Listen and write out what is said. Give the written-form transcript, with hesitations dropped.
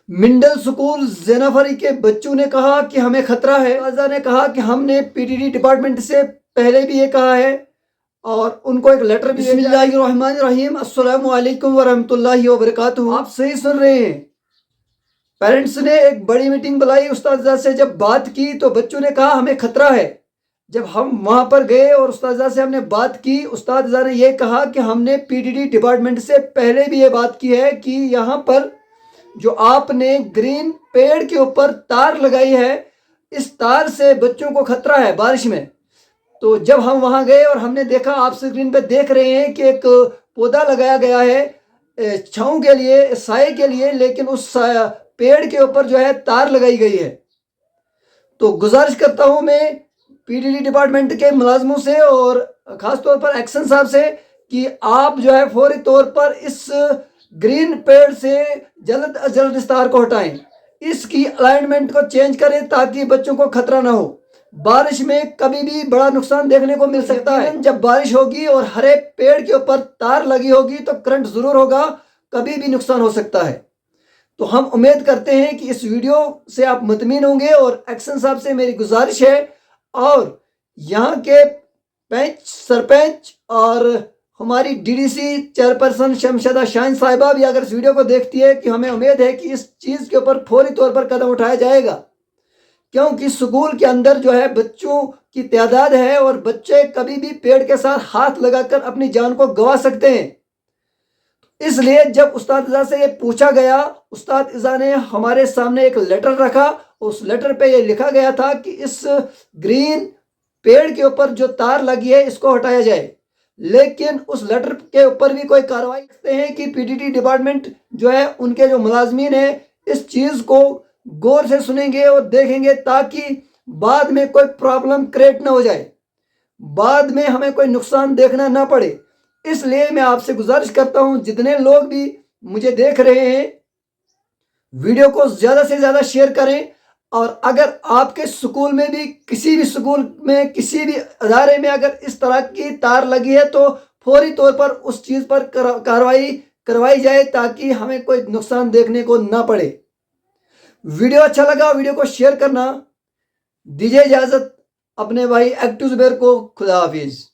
منڈل school زینافری کے بچوں نے کہا کہ ہمیں خطرہ ہے۔ استاذہ نے کہا کہ ہم نے پی ڈی ڈی ڈپارٹمنٹ سے پہلے بھی یہ کہا ہے اور ان کو ایک لیٹر بھی۔ بسم اللہ الرحمن الرحیم، السلام علیکم ورحمۃ اللہ وبرکاتہ۔ آپ صحیح سن رہے ہیں، پیرنٹس نے ایک بڑی میٹنگ بلائی، استاذہ سے جب بات کی تو بچوں نے کہا ہمیں خطرہ ہے۔ جب ہم وہاں پر گئے اور استاذہ سے ہم نے بات کی، استاذہ نے یہ کہا کہ ہم نے پی ڈی ڈی ڈپارٹمنٹ سے پہلے بھی یہ بات کی ہے کہ یہاں پر جو آپ نے گرین پیڑ کے اوپر تار لگائی ہے، اس تار سے بچوں کو خطرہ ہے بارش میں۔ تو جب ہم وہاں گئے اور ہم نے دیکھا، آپ اسکرین پہ دیکھ رہے ہیں کہ ایک پودا لگایا گیا ہے چھاؤں کے لیے، سائے کے لیے، لیکن اس پیڑ کے اوپر جو ہے تار لگائی گئی ہے۔ تو گزارش کرتا ہوں میں پی ڈی ڈی ڈپارٹمنٹ کے ملازموں سے اور خاص طور پر ایکشن صاحب سے کہ آپ جو ہے فوری طور پر اس گرین پیڑ سے جلد از جلد اس تار کو ہٹائیں، اس کی الائنمنٹ کو چینج کریں تاکہ بچوں کو خطرہ نہ ہو۔ بارش میں کبھی بھی بڑا نقصان دیکھنے کو مل سکتا ہے۔ جب بارش ہوگی اور ہر ایک پیڑ کے اوپر تار لگی ہوگی تو کرنٹ ضرور ہوگا، کبھی بھی نقصان ہو سکتا ہے۔ تو ہم امید کرتے ہیں کہ اس ویڈیو سے آپ مطمئن ہوں گے، اور ایکشن صاحب سے میری گزارش ہے اور یہاں کے سرپنچ اور ہماری ڈی ڈی سی چیئرپرسن شمشدہ شاہین صاحبہ بھی اگر اس ویڈیو کو دیکھتی ہے کہ ہمیں امید ہے کہ اس چیز کے اوپر فوری طور پر قدم اٹھایا جائے گا، کیونکہ سکول کے اندر جو ہے بچوں کی تعداد ہے اور بچے کبھی بھی پیڑ کے ساتھ ہاتھ لگا کر اپنی جان کو گنوا سکتے ہیں۔ اس لیے جب استاذہ سے یہ پوچھا گیا، استاذہ نے ہمارے سامنے ایک لیٹر رکھا، اس لیٹر پہ یہ لکھا گیا تھا کہ اس گرین پیڑ کے اوپر جو تار لگی ہے اس کو ہٹایا جائے، لیکن اس لیٹر کے اوپر بھی کوئی کارروائی کرتے ہیں کہ پی ڈی ڈی ڈپارٹمنٹ جو ہے ان کے جو ملازمین ہیں اس چیز کو غور سے سنیں گے اور دیکھیں گے تاکہ بعد میں کوئی پرابلم کریٹ نہ ہو جائے، بعد میں ہمیں کوئی نقصان دیکھنا نہ پڑے۔ اس لیے میں آپ سے گزارش کرتا ہوں، جتنے لوگ بھی مجھے دیکھ رہے ہیں، ویڈیو کو زیادہ سے زیادہ شیئر کریں، اور اگر آپ کے سکول میں بھی کسی بھی سکول میں کسی بھی ادارے میں اگر اس طرح کی تار لگی ہے تو فوری طور پر اس چیز پر کارروائی کروائی جائے تاکہ ہمیں کوئی نقصان دیکھنے کو نہ پڑے۔ ویڈیو اچھا لگا ویڈیو کو شیئر کرنا۔ دیجیے اجازت اپنے بھائی ایکٹو زبیر کو، خدا حافظ۔